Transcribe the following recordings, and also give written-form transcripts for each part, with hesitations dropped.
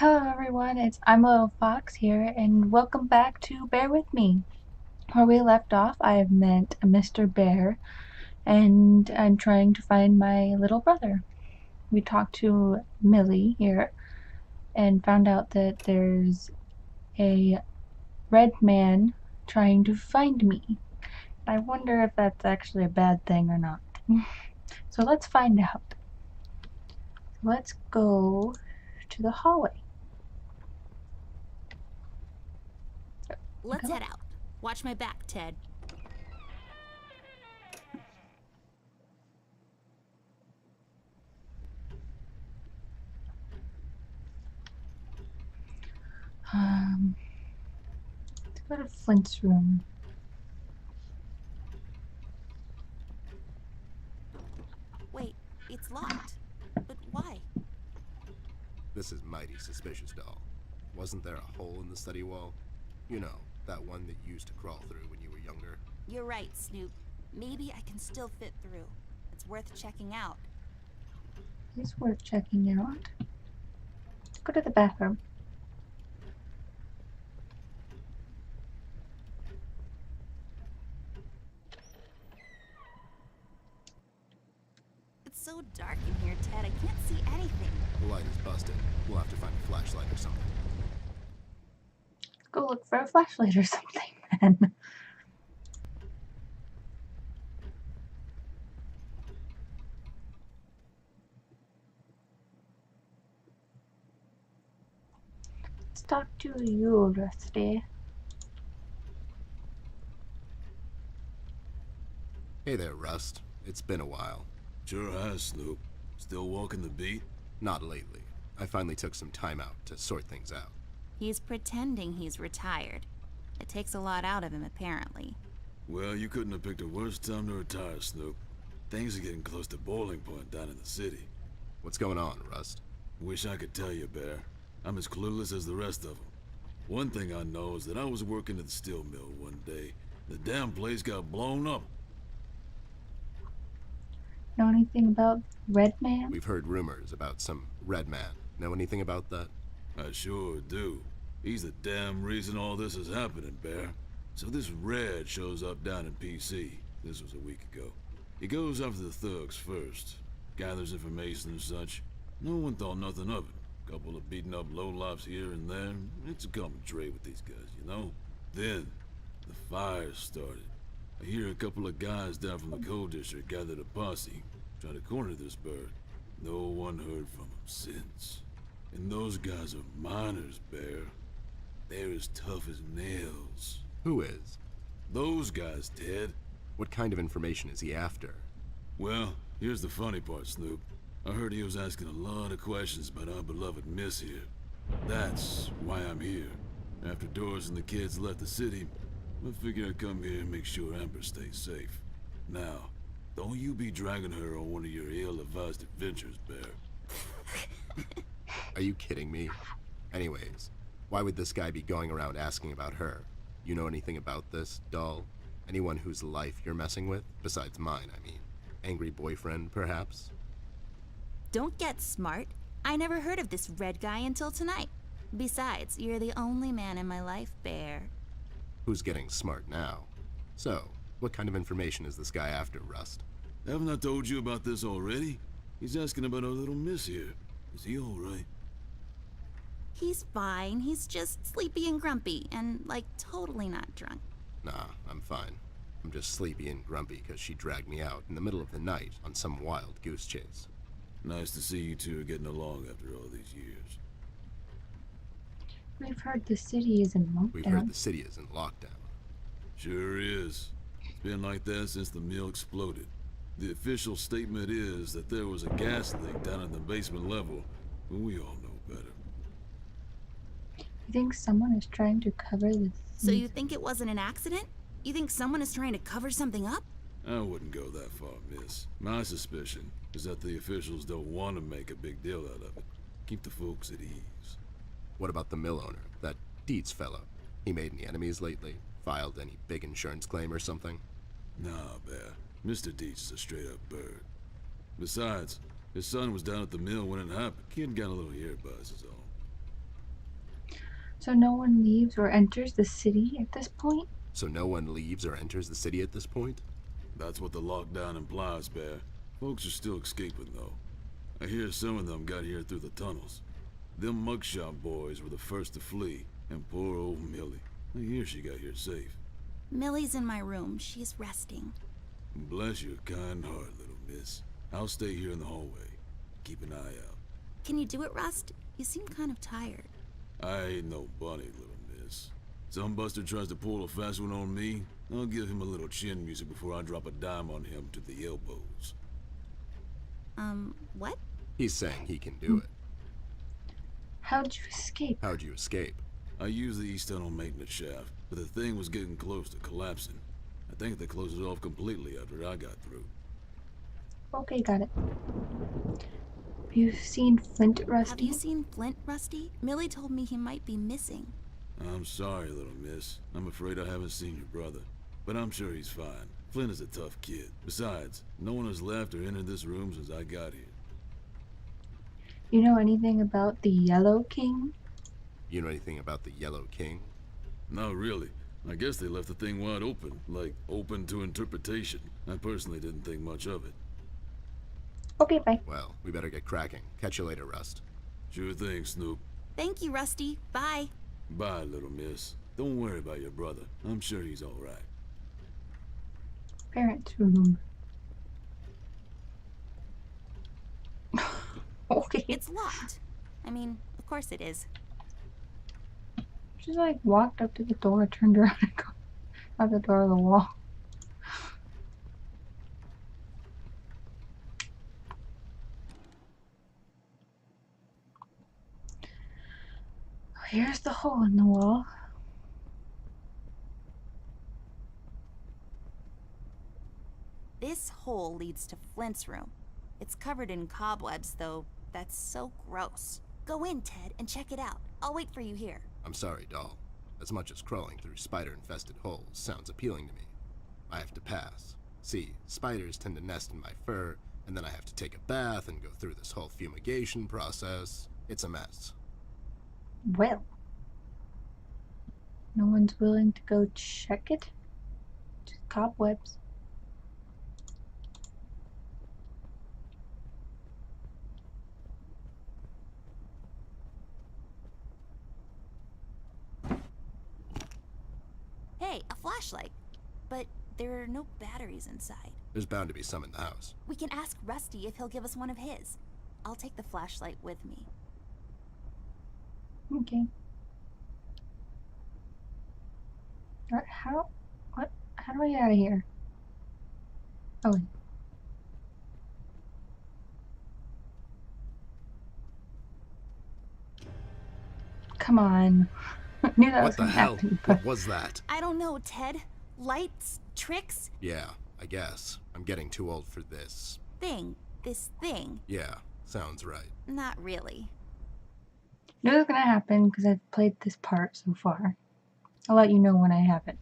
Hello everyone, I'm Little Fox here, and welcome back to Bear With Me. Where we left off, I have met Mr. Bear, and I'm trying to find my little brother. We talked to Millie here, and found out that there's a red man trying to find me. I wonder if that's actually a bad thing or not. So let's find out. Let's go to the hallway. Let's Go. head out. Watch my back, Ted. Um, let's go to Flint's room. Wait, it's locked. But why? This is mighty suspicious, doll. Wasn't there a hole in the study wall? You know, that one that you used to crawl through when you were younger. You're right, Snoop. Maybe I can still fit through. It's worth checking out. It's worth checking out. Let's go to the bathroom. It's so dark in here, Ted. I can't see anything. The light is busted. We'll have to find a flashlight or something. Go look for a flashlight or something, then. Let's talk to you, Rusty. Hey there, Rust. It's been a while. Sure has, Snoop. Still walking the beat? Not lately. I finally took some time out to sort things out. He's pretending he's retired. It takes a lot out of him, apparently. Well, you couldn't have picked a worse time to retire, Snoop. Things are getting close to boiling point down in the city. What's going on, Rust? Wish I could tell you, Bear. I'm as clueless as the rest of them. One thing I know is that I was working at the steel mill one day. The damn place got blown up. Know anything about Red Man? We've heard rumors about some red man. Know anything about that? I sure do. He's the damn reason all this is happening, Bear. So this Red shows up down in PC. This was a week ago. He goes after the thugs first. Gathers information and such. No one thought nothing of it. Couple of beaten up lowlifes here and there. It's a common trait with these guys, you know? Then, the fire started. I hear a couple of guys down from the coal district gathered a posse. Try to corner this bird. No one heard from him since. And those guys are miners, Bear. They're as tough as nails. Who is? Those guys, Ted. What kind of information is he after? Well, here's the funny part, Snoop. I heard he was asking a lot of questions about our beloved Miss here. That's why I'm here. After Doris and the kids left the city, I figured I'd come here and make sure Amber stays safe. Now, don't you be dragging her on one of your ill-advised adventures, Bear. Are you kidding me? Anyways, why would this guy be going around asking about her? You know anything about this, doll? Anyone whose life you're messing with? Besides mine, I mean. Angry boyfriend, perhaps? Don't get smart. I never heard of this Red guy until tonight. Besides, you're the only man in my life, Bear. Who's getting smart now? So, what kind of information is this guy after, Rust? Haven't I told you about this already? He's asking about our little Miss here. Is he alright? He's fine. He's just sleepy and grumpy, and, like, totally not drunk. Nah, I'm fine. I'm just sleepy and grumpy because she dragged me out in the middle of the night on some wild goose chase. Nice to see you two are getting along after all these years. We've heard the city is in lockdown. We've heard the city is in lockdown. Sure is. It's been like that since the mill exploded. The official statement is that there was a gas leak down in the basement level, but we all know better. You think someone is trying to cover this? So you think it wasn't an accident? You think someone is trying to cover something up? I wouldn't go that far, miss. My suspicion is that the officials don't want to make a big deal out of it. Keep the folks at ease. What about the mill owner, that Dietz fellow? He made any enemies lately? Filed any big insurance claim or something? Nah, Bear. Mr. Dietz is a straight-up bird. Besides, his son was down at the mill when it happened. Kid got a little hair buzz is all. So no one leaves or enters the city at this point? So no one leaves or enters the city at this point? That's what the lockdown implies, Bear. Folks are still escaping, though. I hear some of them got here through the tunnels. Them mugshot boys were the first to flee, and poor old Millie. I hear she got here safe. Millie's in my room. She's resting. Bless your kind heart, little miss. I'll stay here in the hallway. Keep an eye out. Can you do it, Rust? You seem kind of tired. I ain't no bunny, little miss. Some buster tries to pull a fast one on me, I'll give him a little chin music before I drop a dime on him to the elbows. What? He's saying he can do it. How'd you escape? How'd you escape? I used the east tunnel maintenance shaft, but the thing was getting close to collapsing. I think they closed it off completely after I got through. Okay, got it. Have you seen Flint, Rusty? Have you seen Flint, Rusty? Millie told me he might be missing. I'm sorry, little miss. I'm afraid I haven't seen your brother. But I'm sure he's fine. Flint is a tough kid. Besides, no one has left or entered this room since I got here. You know anything about the Yellow King? You know anything about the Yellow King? Not really. I guess they left the thing wide open, like open to interpretation. I personally didn't think much of it. Okay, bye. Well, we better get cracking. Catch you later, Rust. Sure thing, Snoop. Thank you, Rusty. Bye. Bye, little miss. Don't worry about your brother. I'm sure he's all right. Parents' room. Okay. It's locked. I mean, of course it is. She like walked up to the door, turned around and go out the door of the wall. Here's the hole in the wall. This hole leads to Flint's room. It's covered in cobwebs, though. That's so gross. Go in, Ted, and check it out. I'll wait for you here. I'm sorry, doll. As much as crawling through spider-infested holes sounds appealing to me, I have to pass. See, spiders tend to nest in my fur, and then I have to take a bath and go through this whole fumigation process. It's a mess. Well, no one's willing to go check it. Just cobwebs. Hey, a flashlight. But there are no batteries inside. There's bound to be some in the house. We can ask Rusty if he'll give us one of his. I'll take the flashlight with me. Okay. Alright, how do I get out of here? Oh, wait. Come on. I knew that was What the gonna hell? happen, but What was that? I don't know, Ted. Lights? Tricks? Yeah, I guess. I'm getting too old for this. This thing. Yeah, sounds right. Not really. knew it was gonna happen because I've played this part so far. I'll let you know when I have it.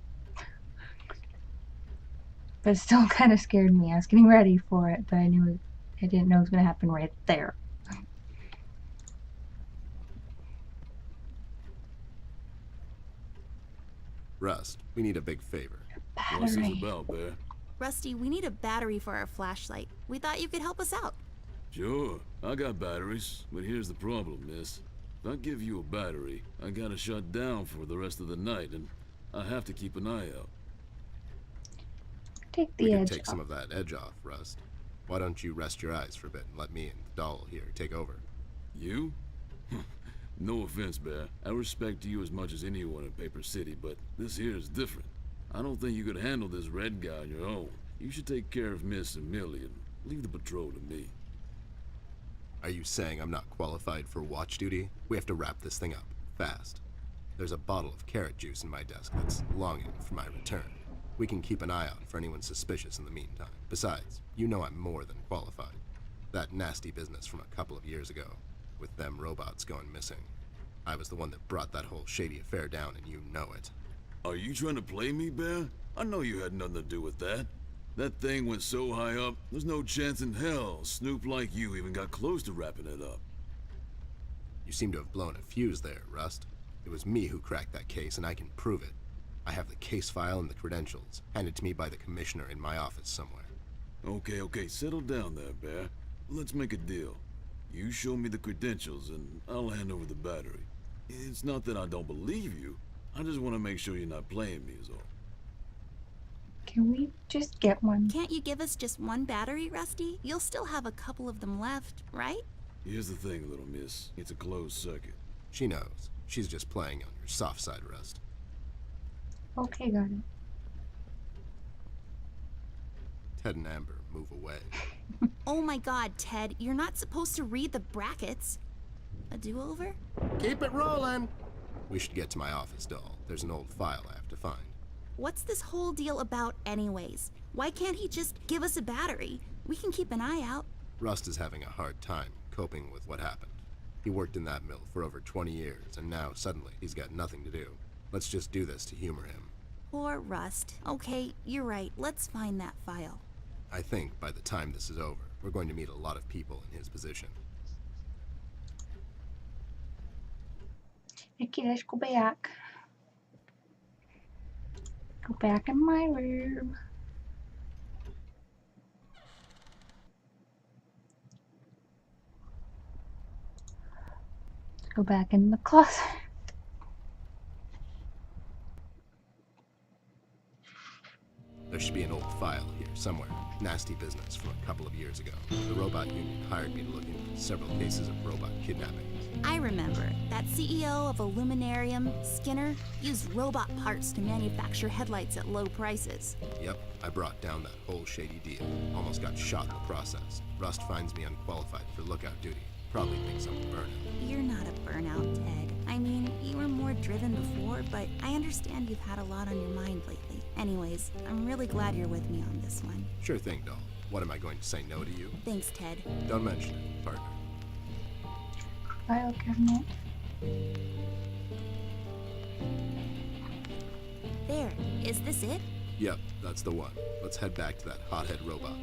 But it still kind of scared me. I was getting ready for it, but I didn't know it was gonna happen right there. Rust, we need a big favor. What's this Battery. about, Bear? Rusty, we need a battery for our flashlight. We thought you could help us out. Sure, I got batteries, but here's the problem, miss. If I give you a battery, I gotta shut down for the rest of the night, and I have to keep an eye out. Take We the can edge take off. some of that edge off, Rust. Why don't you rest your eyes for a bit and let me and the doll here take over? You? No offense, Bear. I respect you as much as anyone in Paper City, but this here is different. I don't think you could handle this red guy on your own. You should take care of Miss and Millie and leave the patrol to me. Are you saying I'm not qualified for watch duty? We have to wrap this thing up, fast. There's a bottle of carrot juice in my desk that's longing for my return. We can keep an eye out for anyone suspicious in the meantime. Besides, you know I'm more than qualified. That nasty business from a couple of years ago, with them robots going missing. I was the one that brought that whole shady affair down, and you know it. Are you trying to play me, Bear? I know you had nothing to do with that. That thing went so high up, there's no chance in hell Snoop like you even got close to wrapping it up. You seem to have blown a fuse there, Rust. It was me who cracked that case, and I can prove it. I have the case file and the credentials, handed to me by the commissioner in my office somewhere. Okay, settle down there, Bear. Let's make a deal. You show me the credentials, and I'll hand over the battery. It's not that I don't believe you. I just want to make sure you're not playing me is all. Can we just get one? Can't you give us just one battery, Rusty? You'll still have a couple of them left, right? Here's the thing, little miss. It's a closed circuit. She knows. She's just playing on your soft side, Rust. Okay, got it. Ted and Amber, move away. Oh my god, Ted, you're not supposed to read the brackets. A do-over? Keep it rolling! We should get to my office, doll. There's an old file I have to find. What's this whole deal about anyways? Why can't he just give us a battery? We can keep an eye out. Rust is having a hard time coping with what happened. He worked in that mill for over 20 years, and now suddenly he's got nothing to do. Let's just do this to humor him. Poor Rust. Okay, you're right. Let's find that file. I think by the time this is over, we're going to meet a lot of people in his position. Okay, let's go back. Go back in my room. Let's go back in the closet. There should be an old file here somewhere. Nasty business from a couple of years ago. The robot union hired me to look into several cases of robot kidnappings. I remember. That CEO of Illuminarium, Skinner, used robot parts to manufacture headlights at low prices. Yep, I brought down that whole shady deal. Almost got shot in the process. Rust finds me unqualified for lookout duty. Probably thinks I'm a burnout. You're not a burnout, Ted. I mean, you were more driven before, but I understand you've had a lot on your mind lately. Anyways, I'm really glad you're with me on this one. Sure thing, doll. What am I going to say no to you? Thanks, Ted. Don't mention it, partner. File cabinet. There. Is this it? Yep, that's the one. Let's head back to that hothead robot.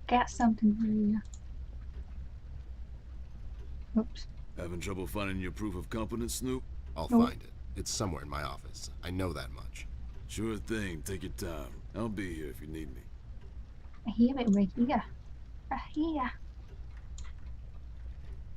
Got something for you. Oops. Having trouble finding your proof of competence, Snoop? I'll Oh. find it. It's somewhere in my office. I know that much. Sure thing. Take your time. I'll be here if you need me. I hear it right here. Right here.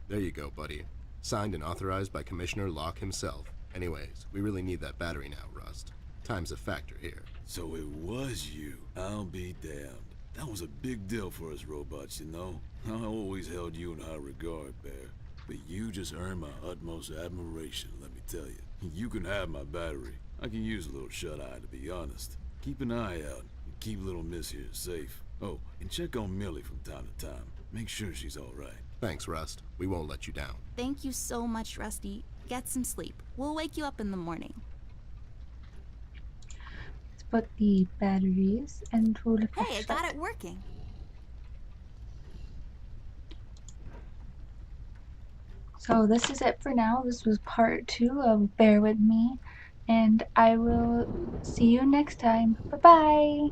There you go, buddy. Signed and authorized by Commissioner Locke himself. Anyways, we really need that battery now, Rust. Time's a factor here. So it was you. I'll be damned. That was a big deal for us robots, you know? I always held you in high regard, Bear. But you just earned my utmost admiration, let me tell you. You can have my battery. I can use a little shut-eye, to be honest. Keep an eye out, and keep little Miss here safe. Oh, and check on Millie from time to time. Make sure she's all right. Thanks, Rust. We won't let you down. Thank you so much, Rusty. Get some sleep. We'll wake you up in the morning. Let's put the batteries into the Hey, I got it working. So this is it for now. This was part 2 of Bear With Me, and I will see you next time. Bye-bye!